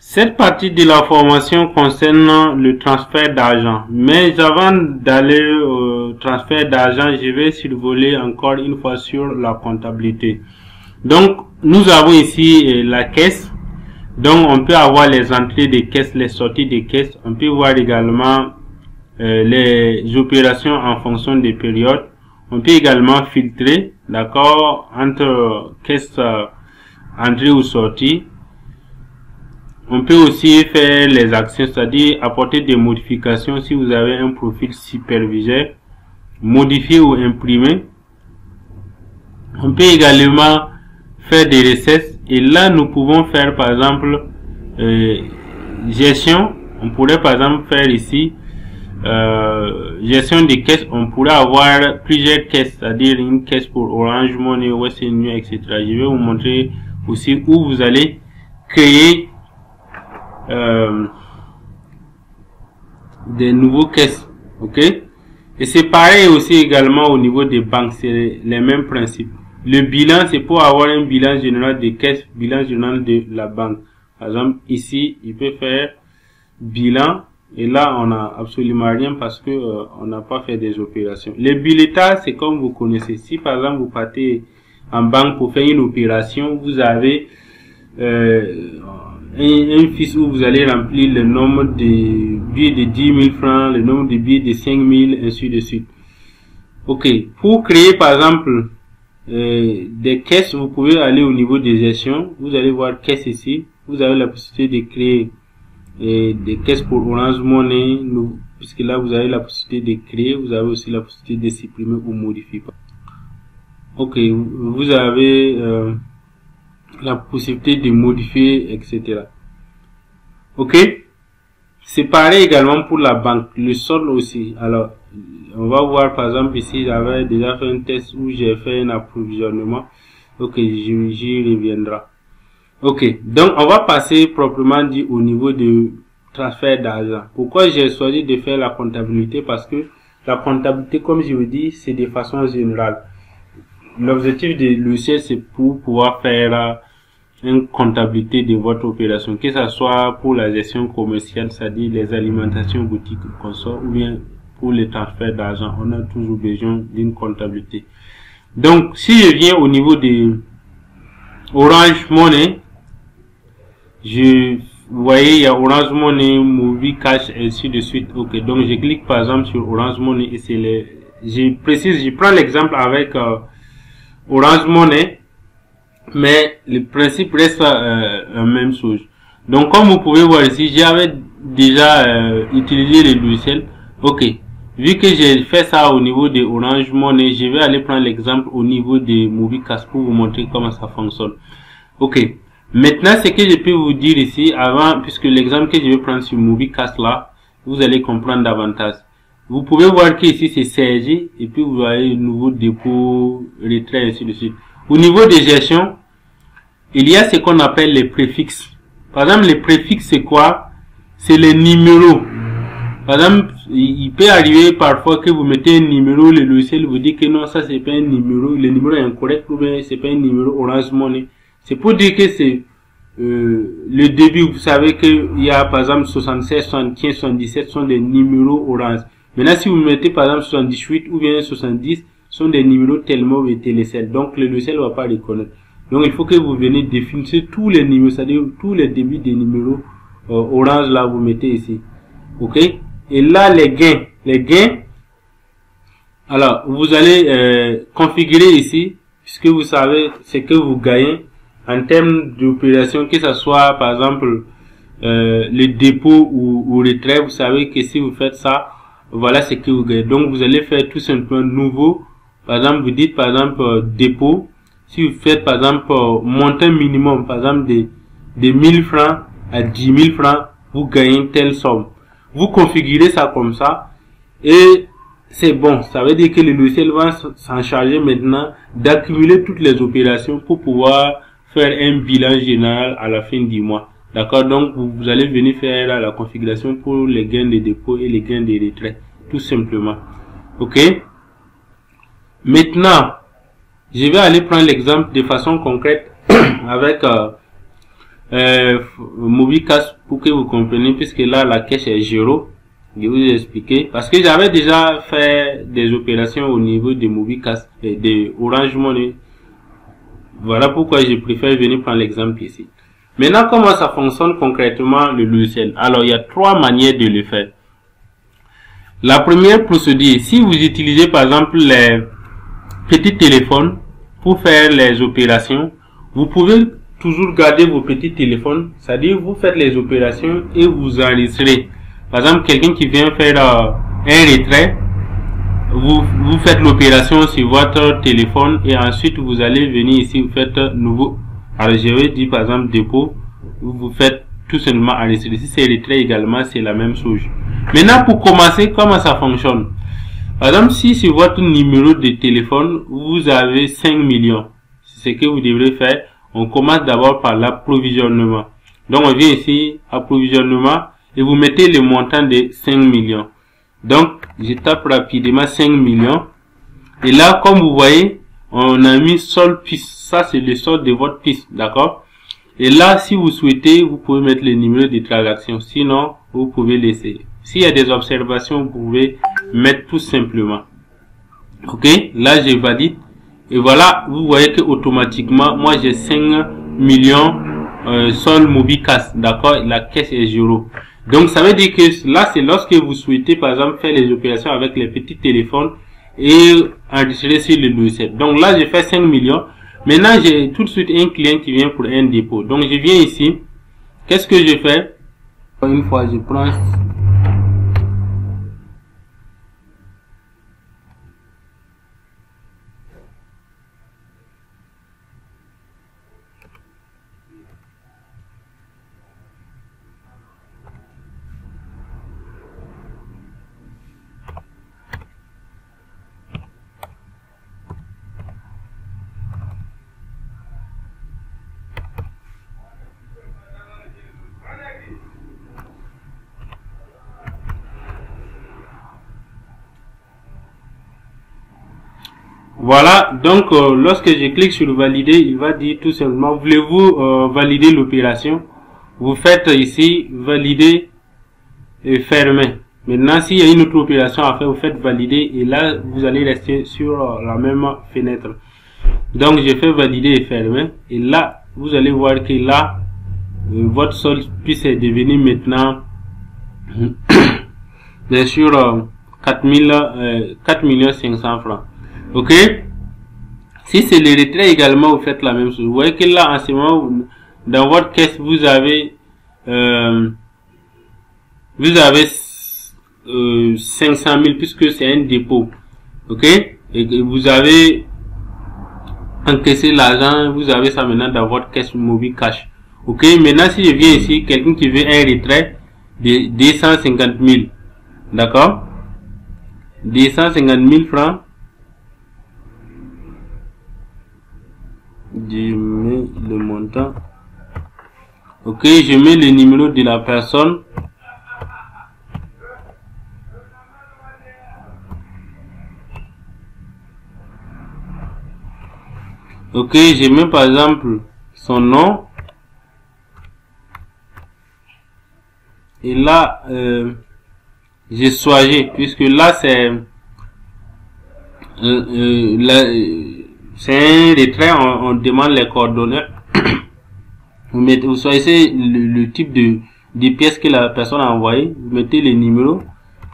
Cette partie de la formation concerne le transfert d'argent. Mais avant d'aller au transfert d'argent, je vais survoler encore une fois sur la comptabilité. Donc, nous avons ici la caisse. Donc, on peut avoir les entrées de caisse, les sorties de caisse. On peut voir également les opérations en fonction des périodes. On peut également filtrer, d'accord, entre caisse entrée ou sortie. On peut aussi faire les actions, c'est-à-dire apporter des modifications si vous avez un profil superviseur, modifier ou imprimer. On peut également faire des recettes et là nous pouvons faire par exemple gestion. On pourrait par exemple faire ici gestion des caisses. On pourrait avoir plusieurs caisses, c'est-à-dire une caisse pour Orange Money, Western Union, etc. Je vais vous montrer aussi où vous allez créer des nouveaux caisses, ok. Et c'est pareil aussi également au niveau des banques, c'est les mêmes principes. Le bilan, c'est pour avoir un bilan général des caisses, bilan général de la banque. Par exemple, ici, il peut faire bilan et là, on n'a absolument rien parce que on n'a pas fait des opérations. Les bulletins, c'est comme vous connaissez. Si par exemple, vous partez en banque pour faire une opération, vous avez un fiche où vous allez remplir le nombre de billets de 10 000 francs, le nombre de billets de 5 000, ainsi de suite. Ok. Pour créer, par exemple, des caisses, vous pouvez aller au niveau des gestions. Vous allez voir caisse ici. Vous avez la possibilité de créer des caisses pour Orange Money, puisque là, vous avez la possibilité de créer. Vous avez aussi la possibilité de supprimer ou modifier. Ok. Vous avez la possibilité de modifier, etc. Ok. C'est pareil également pour la banque. Le solde aussi. Alors, on va voir par exemple ici, j'avais déjà fait un test où j'ai fait un approvisionnement. Ok, j'y reviendrai. Ok. Donc, on va passer proprement dit au niveau de transfert d'argent. Pourquoi j'ai choisi de faire la comptabilité? Parce que la comptabilité, comme je vous dis, c'est de façon générale. L'objectif de l'UCL, c'est pour pouvoir faire une comptabilité de votre opération, que ce soit pour la gestion commerciale, c'est-à-dire les alimentations, boutiques, consorts, ou bien pour les transferts d'argent. On a toujours besoin d'une comptabilité. Donc, si je viens au niveau de Orange Money, vous voyez, il y a Orange Money, Movie Cash, ainsi de suite. Ok, donc je clique par exemple sur Orange Money et c'est je prends l'exemple avec Orange Money, mais le principe reste la même chose. Donc, comme vous pouvez voir ici, j'avais déjà utilisé le logiciel. Ok, vu que j'ai fait ça au niveau de Orange Money, je vais aller prendre l'exemple au niveau de MovieCast pour vous montrer comment ça fonctionne. Ok, maintenant ce que je peux vous dire ici, avant, puisque l'exemple que je vais prendre sur MovieCast là, vous allez comprendre davantage. Vous pouvez voir que ici c'est CRG et puis vous avez le nouveau dépôt, retrait, ainsi de suite. Au niveau des gestions, il y a ce qu'on appelle les préfixes. Par exemple, les préfixes, c'est quoi? C'est les numéros. Par exemple, il peut arriver parfois que vous mettez un numéro, le logiciel vous dit que non, ça c'est pas un numéro, le numéro est incorrect, ou bien c'est pas un numéro Orange Money. C'est pour dire que c'est le début. Vous savez qu'il y a par exemple 76, 75, 77 sont des numéros Orange. Maintenant, si vous mettez par exemple 78 ou bien 70, sont des numéros tellement et télécell. Donc, le logiciel ne va pas reconnaître. Donc, il faut que vous venez définir tous les numéros, c'est-à-dire tous les débuts des numéros Orange, là, vous mettez ici. Ok? Et là, les gains, alors, vous allez configurer ici, puisque vous savez ce que vous gagnez en termes d'opération, que ce soit, par exemple, le dépôt ou retrait. Vous savez que si vous faites ça, voilà ce que vous gagnez. Donc, vous allez faire tout simplement nouveau. Par exemple, vous dites, par exemple, dépôt. Si vous faites, par exemple, montant minimum, par exemple, de 1000 francs à 10 000 francs, vous gagnez telle somme. Vous configurez ça comme ça. Et c'est bon. Ça veut dire que le logiciel va s'en charger maintenant d'accumuler toutes les opérations pour pouvoir faire un bilan général à la fin du mois. D'accord? Donc, vous allez venir faire la configuration pour les gains de dépôt et les gains de retrait. Tout simplement. Ok? Maintenant, je vais aller prendre l'exemple de façon concrète avec MobiCash pour que vous compreniez, puisque là la caisse est 0. Je vais vous expliquer parce que j'avais déjà fait des opérations au niveau de MobiCash et de Orange Money. Voilà pourquoi je préfère venir prendre l'exemple ici. Maintenant, comment ça fonctionne concrètement le logiciel? Alors, il y a 3 manières de le faire. La première procédure, si vous utilisez par exemple les petits téléphones pour faire les opérations, vous pouvez toujours garder vos petits téléphones, c'est-à-dire vous faites les opérations et vous enregistrez. Par exemple, quelqu'un qui vient faire un retrait, vous faites l'opération sur votre téléphone et ensuite vous allez venir ici, vous faites nouveau. Alors je vais dire par exemple dépôt, vous faites tout simplement enregistrer. Si c'est retrait également, c'est la même chose. Maintenant, pour commencer, comment ça fonctionne? Par exemple, si sur votre numéro de téléphone, vous avez 5 millions, c'est ce que vous devrez faire. On commence d'abord par l'approvisionnement. Donc on vient ici, approvisionnement, et vous mettez le montant de 5 millions. Donc, je tape rapidement 5 millions. Et là, comme vous voyez, on a mis solde piste. Ça, c'est le solde de votre piste. D'accord? Et là, si vous souhaitez, vous pouvez mettre le numéro de transaction. Sinon, vous pouvez laisser. S'il y a des observations, vous pouvez mettre tout simplement. Ok? Là, je valide. Et voilà, vous voyez que automatiquement, moi, j'ai 5 millions solde MobiCash. D'accord? La caisse est 0. Donc, ça veut dire que là, c'est lorsque vous souhaitez, par exemple, faire les opérations avec les petits téléphones et enregistrer sur le logiciel. Donc là, j'ai fait 5 millions. Maintenant, j'ai tout de suite un client qui vient pour un dépôt. Donc, je viens ici. Qu'est-ce que je fais? Une fois, je prends... Voilà, donc lorsque je clique sur valider, il va dire tout simplement, voulez-vous valider l'opération? Vous faites ici valider et fermer. Maintenant, s'il y a une autre opération à faire, vous faites valider et là, vous allez rester sur la même fenêtre. Donc, je fais valider et fermer et là, vous allez voir que là, votre solde puisse devenir maintenant, bien sûr, 4 500 francs. Ok? Si c'est le retrait également, vous faites la même chose. Vous voyez que là, en ce moment, dans votre caisse, vous avez 500 000 puisque c'est un dépôt. Ok? Et vous avez encaissé l'argent, vous avez ça maintenant dans votre caisse MobiCash. Ok? Maintenant, si je viens ici, quelqu'un qui veut un retrait de 250 000. D'accord? 250 000 francs. Je mets le montant. Ok, je mets le numéro de la personne. Ok, je mets par exemple son nom. Et là, j'ai choisi, puisque là c'est c'est un retrait, on demande les coordonnées. Vous choisissez le type de pièce que la personne a envoyé, vous mettez les numéros,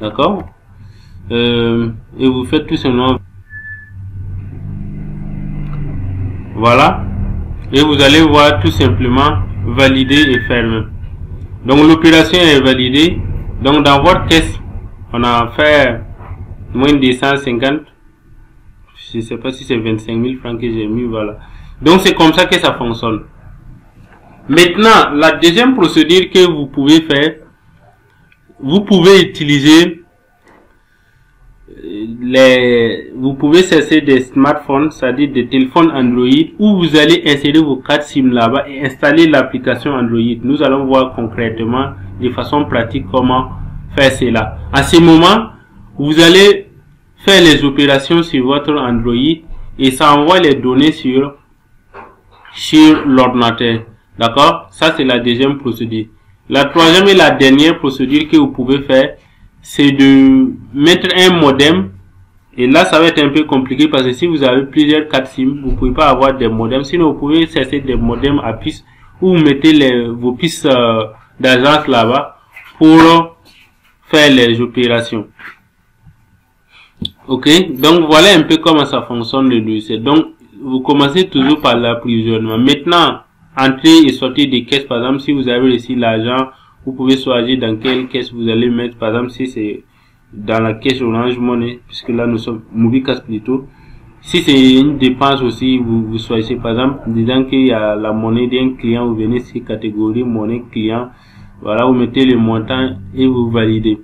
d'accord, et vous faites tout simplement, voilà, et vous allez voir tout simplement valider et fermer. Donc l'opération est validée. Donc dans votre caisse, on a fait moins de 150. Je sais pas si c'est 25 000 francs que j'ai mis, voilà. Donc c'est comme ça que ça fonctionne. Maintenant, la deuxième procédure que vous pouvez faire, vous pouvez utiliser vous pouvez chercher des smartphones, c'est-à-dire des téléphones Android, où vous allez insérer vos cartes SIM là-bas et installer l'application Android. Nous allons voir concrètement, de façon pratique, comment faire cela. À ce moment, vous allez faire les opérations sur votre Android et ça envoie les données sur l'ordinateur. D'accord? Ça, c'est la deuxième procédure. La troisième et la dernière procédure que vous pouvez faire, c'est de mettre un modem. Et là, ça va être un peu compliqué parce que si vous avez plusieurs cartes SIM, vous pouvez pas avoir des modems. Sinon, vous pouvez chercher des modems à puce ou vous mettez vos puces d'agence là-bas pour faire les opérations. Ok, donc voilà un peu comment ça fonctionne le logiciel. Donc, vous commencez toujours par l'approvisionnement. Maintenant, entrée et sortie des caisses, par exemple, si vous avez reçu l'argent, vous pouvez choisir dans quelle caisse vous allez mettre. Par exemple, si c'est dans la caisse Orange Money, puisque là nous sommes MobiCash plutôt. Si c'est une dépense aussi, vous choisissez par exemple, disant qu'il y a la monnaie d'un client, vous venez sur catégorie monnaie client. Voilà, vous mettez le montant et vous validez.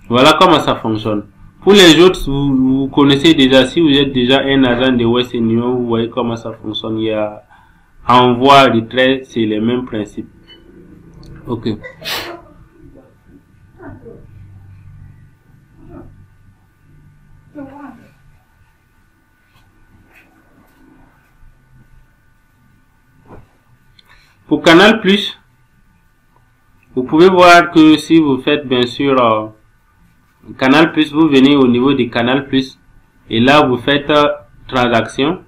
Voilà comment ça fonctionne. Pour les autres, vous connaissez déjà, si vous êtes déjà un agent de Western Union, vous voyez comment ça fonctionne. Il y a envoi, retrait, c'est les mêmes principes. Ok. Pour Canal+, vous pouvez voir que si vous faites bien sûr Canal+, vous venez au niveau de Canal+, et là vous faites transaction,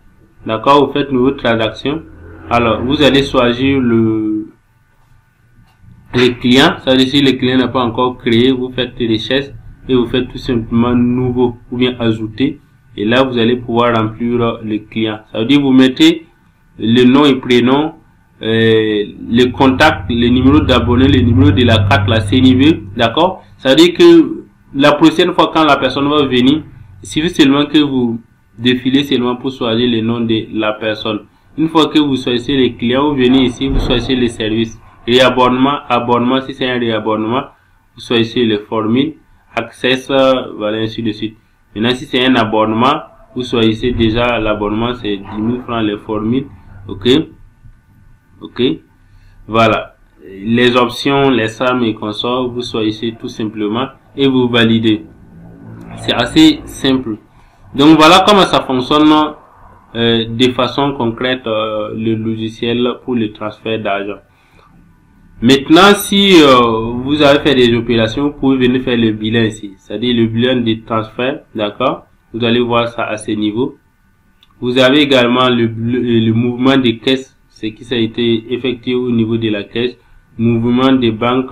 d'accord, vous faites nouveau transaction. Alors vous allez choisir le client, ça veut dire si le client n'a pas encore créé, vous faites recherche et vous faites tout simplement nouveau ou bien ajouter, et là vous allez pouvoir remplir le client. Ça veut dire vous mettez le nom et prénom, le contact, le numéro d'abonné, le numéro de la carte, la CNIV, d'accord. Ça veut dire que la prochaine fois quand la personne va venir, il suffit seulement que vous défilez seulement pour choisir le nom de la personne. Une fois que vous choisissez les clients, vous venez ici, vous choisissez les services, réabonnement, abonnement, si c'est un réabonnement, vous choisissez les formules, access, voilà, ainsi de suite. Maintenant, si c'est un abonnement, vous choisissez déjà l'abonnement, c'est 10 000 francs les formules, ok. Ok, voilà, les options, les SAM et consorts, vous choisissez tout simplement et vous validez. C'est assez simple. Donc voilà comment ça fonctionne de façon concrète le logiciel pour le transfert d'argent. Maintenant, si vous avez fait des opérations, vous pouvez venir faire le bilan ici, c'est-à-dire le bilan des transferts, d'accord. Vous allez voir ça à ce niveau. Vous avez également le mouvement des caisses, ce qui a été effectué au niveau de la caisse, mouvement des banques,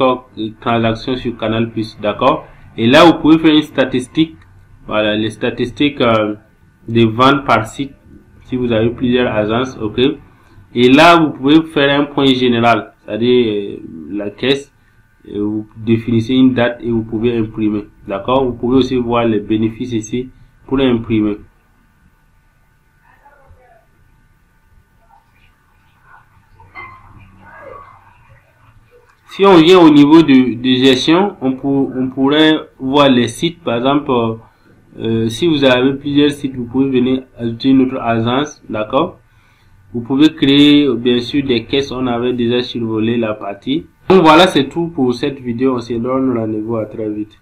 transactions sur Canal+, d'accord. Et là, vous pouvez faire une statistique, voilà, les statistiques des ventes par site, si vous avez plusieurs agences, ok. Et là, vous pouvez faire un point général, c'est-à-dire la caisse, vous définissez une date et vous pouvez imprimer, d'accord. Vous pouvez aussi voir les bénéfices ici pour imprimer. Si on vient au niveau de gestion, on pourrait voir les sites. Par exemple, si vous avez plusieurs sites, vous pouvez venir ajouter une autre agence, d'accord. Vous pouvez créer bien sûr des caisses, on avait déjà survolé la partie. Donc voilà, c'est tout pour cette vidéo, on se donne rendez-vous à très vite.